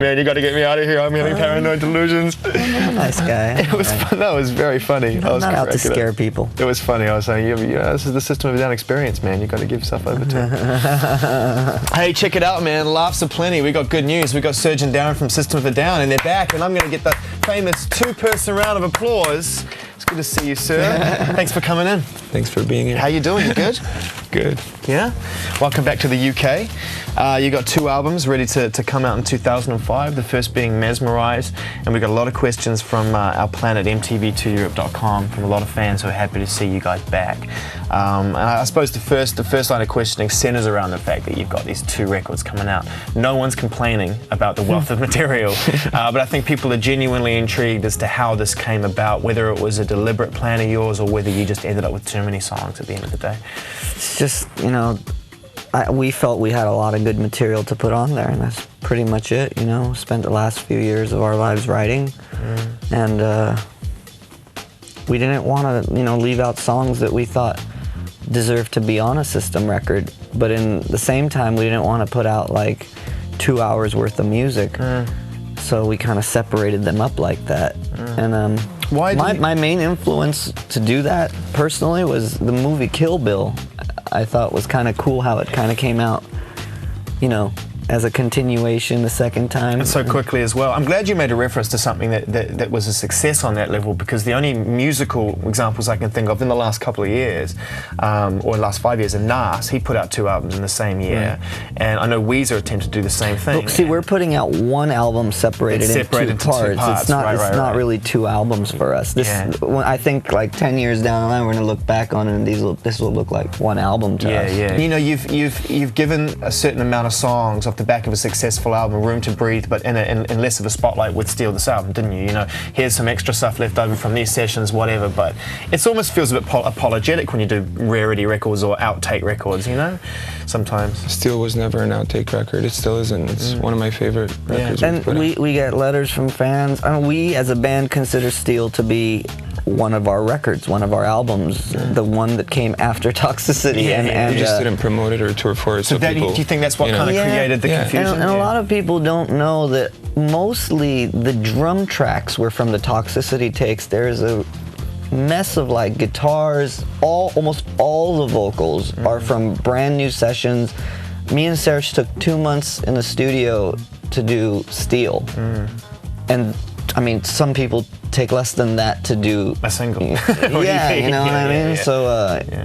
Man, you got to get me out of here. I'm having paranoid delusions. Nice guy. It was fun. That was very funny. I was not out to scare people. It was funny. I was saying, this is the System of a Down experience, man. You got to give yourself over to it. Hey, check it out, man. Laughs are plenty. We got good news. We got Serge and Darren from System of a Down, and they're back. And I'm going to get the famous two-person round of applause. It's good to see you, sir. Thanks for coming in. Thanks for being here. How you doing? You good? Good. Yeah? Welcome back to the UK. You got 2 albums ready to come out in 2005, the first being Mesmerise, and we got a lot of questions from our planet MTV2Europe.com from a lot of fans who are happy to see you guys back. And I suppose the first line of questioning centers around the fact that you've got these 2 records coming out. No one's complaining about the wealth of material, but I think people are genuinely intrigued as to how this came about, whether it was a deliberate plan of yours or whether you just ended up with too many songs at the end of the day. It's just, you know, we felt we had a lot of good material to put on there, and that's pretty much it, you know. Spent the last few years of our lives writing, and we didn't want to, you know, leave out songs that we thought deserved to be on a System record, but in the same time, we didn't want to put out like 2 hours worth of music, so we kind of separated them up like that. And my main influence to do that, personally, was the movie Kill Bill. I thought was kind of cool how it kind of came out, you know, as a continuation the second time. And so quickly as well. I'm glad you made a reference to something that was a success on that level, because the only musical examples I can think of in the last couple of years, or the last 5 years, are Nas. He put out 2 albums in the same year. And I know Weezer attempted to do the same thing. Look, see, we're putting out 1 album separated into 2 parts. It's not really 2 albums for us. I think like 10 years down the line, we're going to look back on it and this will look like 1 album to us. Yeah. You know, you've given a certain amount of songs off the back of a successful album room to breathe, but in less of a spotlight with Steal This Album, didn't you? You know, here's some extra stuff left over from these sessions, whatever, but it almost feels a bit apologetic when you do rarity records or outtake records, you know, sometimes. Steal was never an outtake record. It still isn't. It's one of my favorite records. And we get letters from fans. I mean, we as a band consider Steal to be one of our records, one of our albums, the one that came after Toxicity. And we just didn't promote it or tour for it. So do you think that's what kind of created the confusion? And a lot of people don't know that mostly the drum tracks were from the Toxicity takes. There's a mess of like guitars, almost all the vocals are from brand new sessions. Me and Serge took 2 months in the studio to do Steal. And I mean, some people take less than that to do a single. You know what I mean?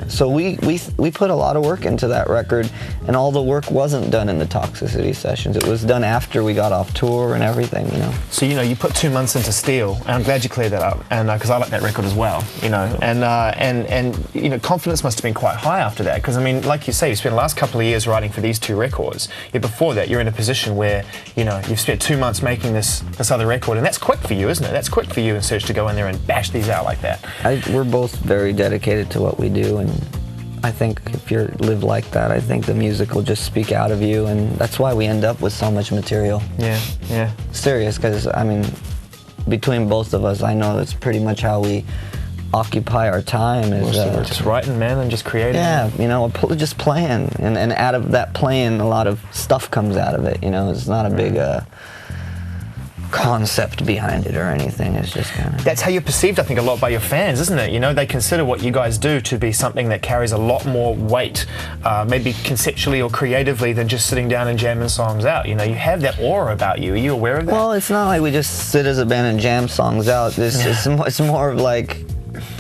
So we put a lot of work into that record, and all the work wasn't done in the Toxicity sessions. It was done after we got off tour and everything, you know. So, you know, you put 2 months into Steal, and I'm glad you cleared that up, and because I like that record as well, you know, and you know, confidence must have been quite high after that, because I mean, like you say, you spent the last couple of years writing for these 2 records. Yet before that, you're in a position where, you know, you've spent 2 months making this other record, and that's quick for you, isn't it? That's quick for you and Serge to go in there and bash these out like that. We're both very dedicated to what we do, and I think if you live like that, I think the music will just speak out of you, and that's why we end up with so much material. Yeah. Serious, because I mean, between both of us, I know that's pretty much how we occupy our time. Is just writing, man, and just creating. Yeah, you know, just playing, and out of that playing, a lot of stuff comes out of it. You know, it's not a big concept behind it or anything. It's just kind of... That's how you're perceived, I think, a lot by your fans, isn't it? You know, they consider what you guys do to be something that carries a lot more weight, maybe conceptually or creatively, than just sitting down and jamming songs out. You know, you have that aura about you. Are you aware of that? Well, it's not like we just sit as a band and jam songs out. It's more of like,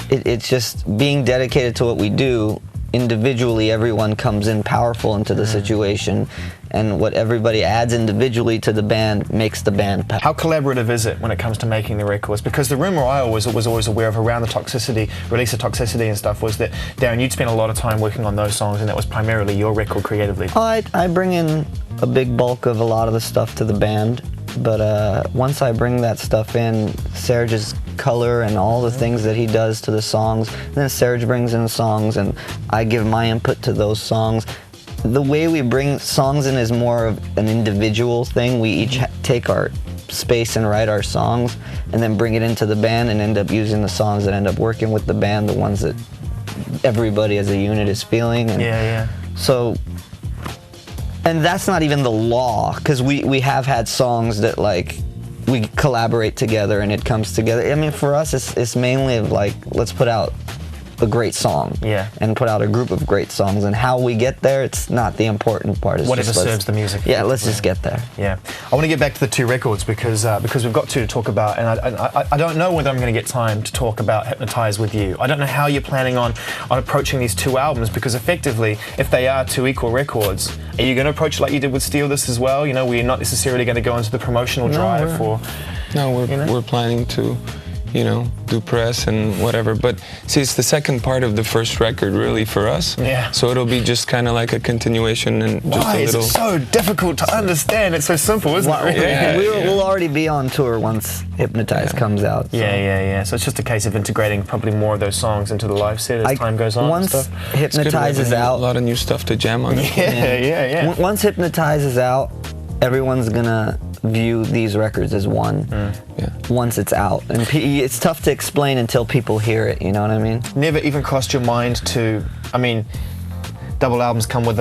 it's just being dedicated to what we do. Individually, everyone comes in powerful into the situation, and what everybody adds individually to the band makes the band powerful. How collaborative is it when it comes to making the records? Because the rumor I was always aware of around the Toxicity, release of Toxicity and stuff, was that, Darren, you'd spent a lot of time working on those songs, and that was primarily your record creatively. I bring in a big bulk of a lot of the stuff to the band, but once I bring that stuff in, Serge's color and all the things that he does to the songs, then Serge brings in songs and I give my input to those songs. The way we bring songs in is more of an individual thing. We each take our space and write our songs and then bring it into the band and end up using the songs that end up working with the band, the ones that everybody as a unit is feeling. And so And that's not even the law, because we have had songs that like we collaborate together and it comes together. I mean, for us, it's mainly like, let's put out a great song, and put out a group of great songs, and how we get there, it's not the important part. It's whatever just, serves the music. Yeah, let's just get there. Yeah, I want to get back to the 2 records because we've got 2 to talk about, and I don't know whether I'm going to get time to talk about Hypnotize with you. I don't know how you're planning on approaching these 2 albums, because effectively, if they are 2 equal records, are you going to approach it like you did with Steal This as well? You know, we're not necessarily going to go into the promotional drive for. No, we're planning to, you know, do press and whatever. But see, it's the second part of the first record, really, for us. Yeah. So it'll be just kind of like a continuation and just Why a little. is it so difficult to understand? It's so simple, isn't it? Really? Yeah, We'll already be on tour once Hypnotize comes out. So. Yeah. So it's just a case of integrating probably more of those songs into the live set as time goes on. Once and stuff. Hypnotize is out, a lot of new stuff to jam on. Yeah. Once Hypnotize is out, everyone's gonna view these records as one. Once it's out, and it's tough to explain until people hear it. You know what I mean? Never even crossed your mind to, I mean, double albums come with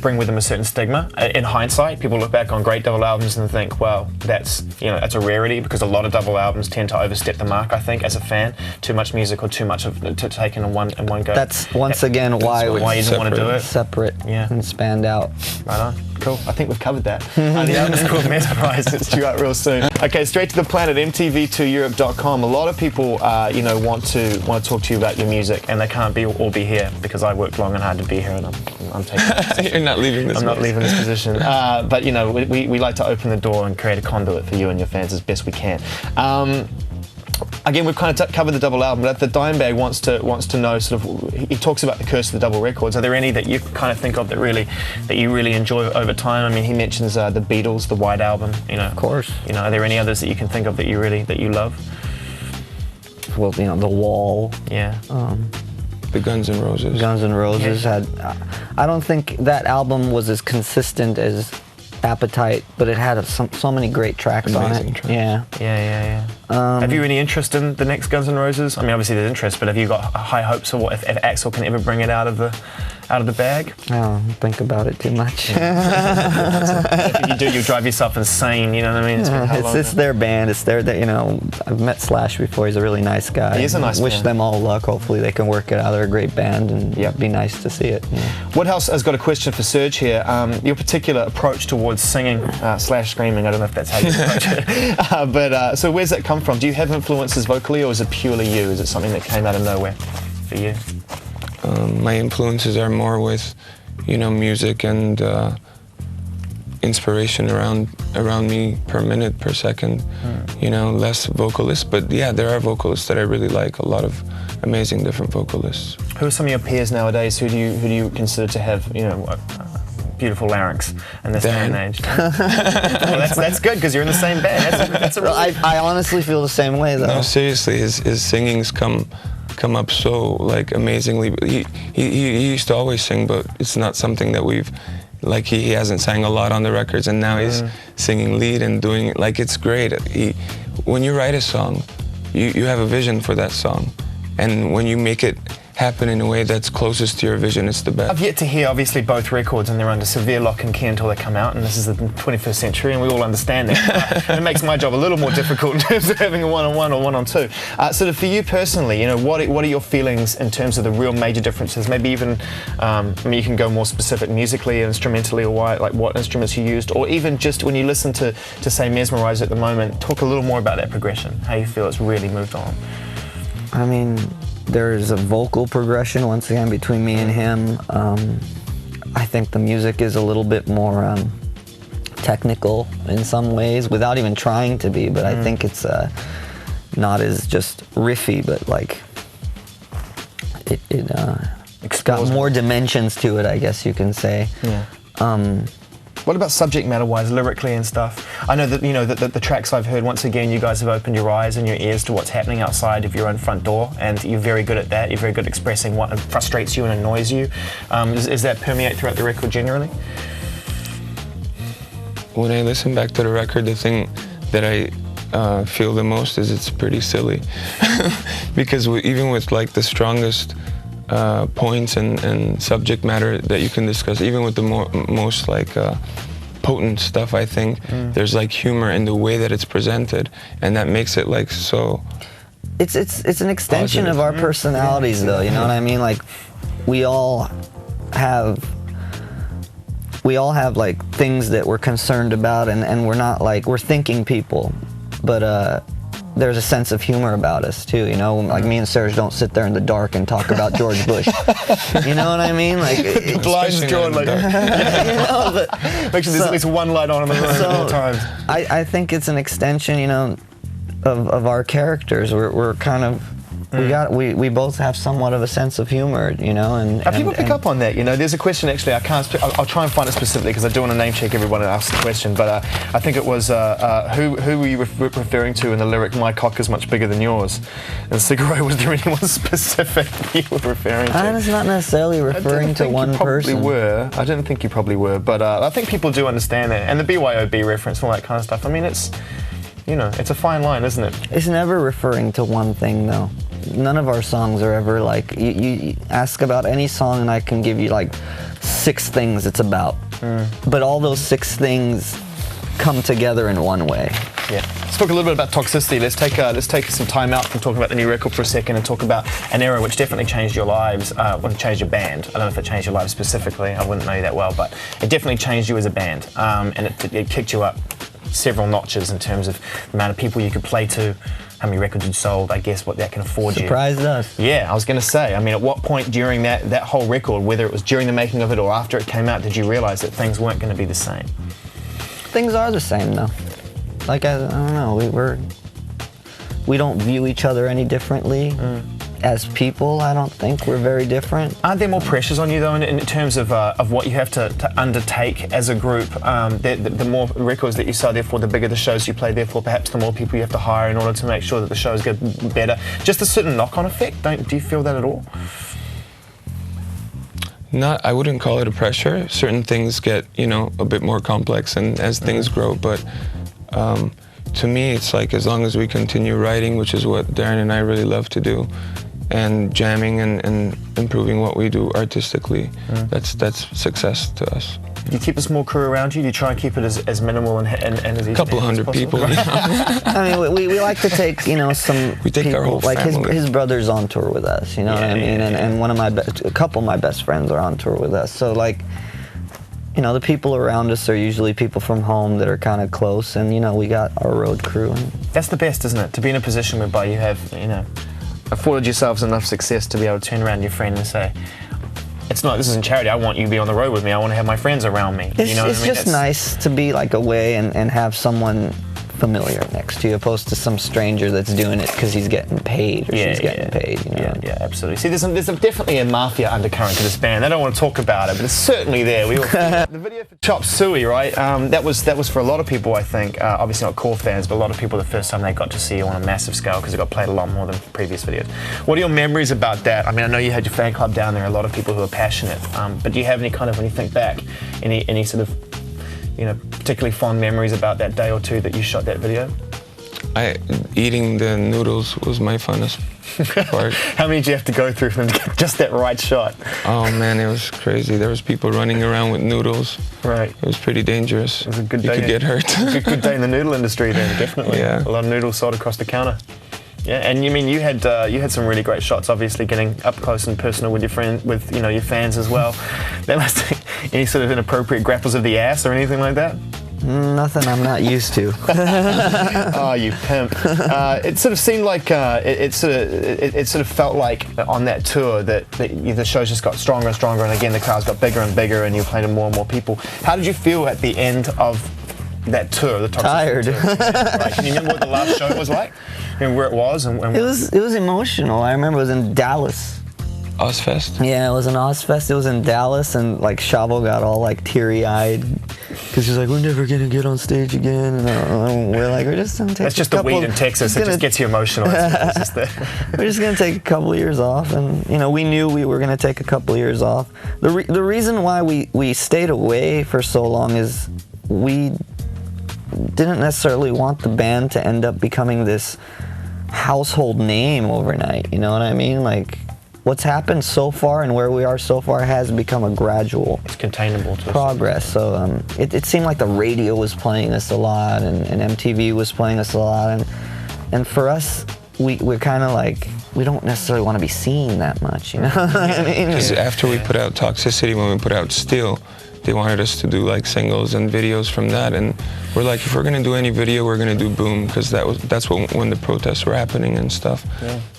bring with them a certain stigma. In hindsight, people look back on great double albums and think, well, that's a rarity, because a lot of double albums tend to overstep the mark. I think, as a fan, too much music or too much to take in one go. That's once again why you didn't want to do it. Separate and spanned out. Right on. Cool. I think we've covered that. The album is called Mesmerized. It's due out real soon. Okay, straight to the planet, MTV2Europe.com. A lot of people, want to talk to you about your music, and they can't all be here because I worked long and hard to be here, and I'm taking this position. You're not leaving this. I'm not leaving this position. But we like to open the door and create a conduit for you and your fans as best we can. Again, we've kind of covered the double album, but the Dimebag wants to know sort of. He talks about the curse of the double records. Are there any that you kind of think of that you really enjoy over time? I mean, he mentions the Beatles, the White Album. Of course. Are there any others that you can think of that you love? Well, The Wall. Yeah. The Guns N' Roses. Guns N' Roses had. I don't think that album was as consistent as Appetite, but it had so many great tracks on it. Tracks. Yeah. Have you any interest in the next Guns N' Roses? I mean, obviously there's interest, but have you got high hopes for what if Axl can ever bring it out of the bag? I don't think about it too much. If you do, you drive yourself insane. You know what I mean? It's their band. It's their. I've met Slash before. He's a really nice guy. He is a nice Wish man. them all luck. Hopefully they can work it out. They're a great band, and it'd be nice to see it. Woodhouse has got a question for Serge here. Your particular approach towards singing / screaming. I don't know if that's how you approach it. But so where's that come from? Do you have influences vocally, or is it purely you? Is it something that came out of nowhere for you? My influences are more with, music and inspiration around me per minute, per second. Less vocalists, but yeah, there are vocalists that I really like. A lot of amazing different vocalists. Who are some of your peers nowadays? Who do you consider to have beautiful larynx in this day and age? Well, that's good, because you're in the same band. That's a I honestly feel the same way, though. No, seriously, his singings come up so amazingly. He used to always sing, but it's not something that we've he hasn't sang a lot on the records, and now he's singing lead and doing it. It's great. When you write a song, you have a vision for that song, and when you make it happen in a way that's closest to your vision, it's the best. I've yet to hear, obviously, both records, and they're under severe lock and key until they come out, and this is the 21st century, and we all understand that. And it makes my job a little more difficult in terms of having a one-on-one or one-on-two. So for you personally, what are your feelings in terms of the real major differences? Maybe even, you can go more specific musically, instrumentally, or what instruments you used, or even just when you listen to say, Mesmerize at the moment, talk a little more about that progression, how you feel it's really moved on. I mean, there's a vocal progression, once again, between me and him. I think the music is a little bit more technical in some ways, without even trying to be, but I think it's not as just riffy, but it's got more dimensions to it, I guess you can say. Yeah. What about subject matter-wise, lyrically and stuff? I know that the tracks I've heard. Once again, you guys have opened your eyes and your ears to what's happening outside of your own front door, and you're very good at that. You're very good at expressing what frustrates you and annoys you. Does that permeate throughout the record generally? When I listen back to the record, the thing that I feel the most is it's pretty silly, because even with the strongest points and subject matter that you can discuss, even with the most like potent stuff. I think there's like humor in the way that it's presented, and that makes it like so. It's an extension positive. of our personalities, though. You know what I mean? Like, we all have like things that we're concerned about, and we're not like, we're thinking people, but there's a sense of humor about us too, you know. Like, me and Serge don't sit there in the dark and talk about George Bush. You know what I mean? Like, The blinds drawn, like, you know, but, make sure there's at least one light on in the room at all times. I think it's an extension, you know, of our characters. We're kind of, we both have somewhat of a sense of humor, you know, and people pick up on that, you know. There's a question, actually, I'll try and find it specifically because I do want to name check everyone and ask the question, but I think it was, who were you referring to in the lyric, "My cock is much bigger than yours"? And Cigarette, was there anyone specific you were referring to? I was not necessarily referring to one person. I didn't think you probably were, but I think people do understand that. And the BYOB reference and all that kind of stuff, I mean, it's, you know, it's a fine line, isn't it? It's never referring to one thing, though. None of our songs are ever like, you ask about any song and I can give you like 6 things it's about. But all those 6 things come together in one way. Yeah. Let's talk a little bit about toxicity. Let's take some time out from talking about the new record for a second and talk about an era which definitely changed your lives, well, it changed your band. I don't know if it changed your lives specifically, I wouldn't know you that well, but it definitely changed you as a band. And it kicked you up several notches in terms of the amount of people you could play to, how many records you sold, I guess what that can afford you. Surprised us. Yeah, I was going to say, I mean, at what point during that whole record, whether it was during the making of it or after it came out, did you realize that things weren't going to be the same? Things are the same, though. Like, I don't know, we don't view each other any differently. As people, I don't think we're very different. Aren't there more pressures on you, though, in terms of what you have to undertake as a group? The more records that you sell, therefore, the bigger the shows you play, therefore, perhaps the more people you have to hire in order to make sure that the shows get better. Just a certain knock-on effect, do you feel that at all? I wouldn't call it a pressure. Certain things get, you know, a bit more complex and as things grow, but to me, it's like, as long as we continue writing, which is what Darren and I really love to do, and jamming and improving what we do artistically, that's success to us. You keep a small crew around you? Do you try and keep it as minimal and as easy? A couple hundred people. You know? I mean, we like to take, you know, some we take people, our whole like family. his brother's on tour with us, you know what I mean? And a couple of my best friends are on tour with us. So, like, you know, the people around us are usually people from home that are kind of close, and, you know, we got our road crew. That's the best, isn't it? To be in a position whereby you have, you know, afforded yourselves enough success to be able to turn around to your friend and say, this isn't charity, I want you to be on the road with me, I want to have my friends around me. It's, you know what I mean? Just nice to be like away and have someone familiar next to you, opposed to some stranger that's doing it because he's getting paid or she's getting paid. You know? Yeah, absolutely. See, there's definitely a mafia undercurrent to this band. I don't want to talk about it, but it's certainly there. The video for Chop Suey, right? That was for a lot of people, I think. Obviously not core fans, but a lot of people the first time they got to see you on a massive scale because it got played a lot more than previous videos. What are your memories about that? I mean, I know you had your fan club down there, a lot of people who are passionate. But do you have any kind of, when you think back, any sort of, you know, particularly fond memories about that day or two that you shot that video? Eating the noodles was my funnest part. How many did you have to go through for them to get just that right shot? Oh man, it was crazy. There was people running around with noodles. Right. It was pretty dangerous. It was a good day. You could get hurt. It was a good day in the noodle industry then, definitely. Yeah. A lot of noodles sold across the counter. Yeah, and you mean you had some really great shots, obviously getting up close and personal with your fans as well. That must any sort of inappropriate grapples of the ass or anything like that? Nothing I'm not used to. Oh, you pimp! It sort of seemed like it sort of felt like on that tour that the shows just got stronger and stronger, and again the crowds got bigger and bigger, and you were playing to more and more people. How did you feel at the end of that tour? The Tired. Tour? Right. Can you remember what the last show was like? And where it was? And it was emotional. I remember it was in Dallas. Ozfest? Yeah, it was an Ozfest. It was in Dallas, and like Chavo got all like teary-eyed because he's like, "We're never gonna get on stage again." And we're like, "We're just gonna take." That's just the weed in Texas. It just gets you emotional. We're just gonna take a couple of years off, and you know, we knew we were gonna take a couple of years off. The reason why we stayed away for so long is we didn't necessarily want the band to end up becoming this household name overnight. You know what I mean? Like, what's happened so far and where we are so far has become a gradual It's containable to progress. So it seemed like the radio was playing us a lot, and MTV was playing us a lot, and for us, we're kind of like, we don't necessarily want to be seen that much, you know? I mean, Because after we put out Toxicity, when we put out Steel, they wanted us to do like singles and videos from that, and we're like, if we're gonna do any video, we're gonna do Boom, because that's when the protests were happening and stuff,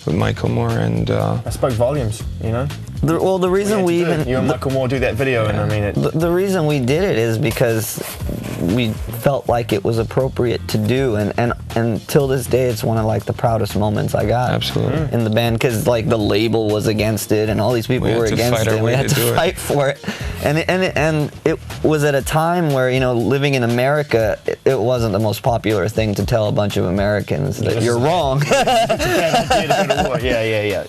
with Michael Moore, and I spoke volumes, you know. the reason we even you and Michael Moore do that video, and I mean the reason we did it is because we felt like it was appropriate to do, and till this day, it's one of like the proudest moments I got Absolutely. in the band, because like the label was against it and all these people were against it. We had to fight for it, and it was at a time where, you know, living in America, it wasn't the most popular thing to tell a bunch of Americans that you're wrong. yeah, yeah, yeah.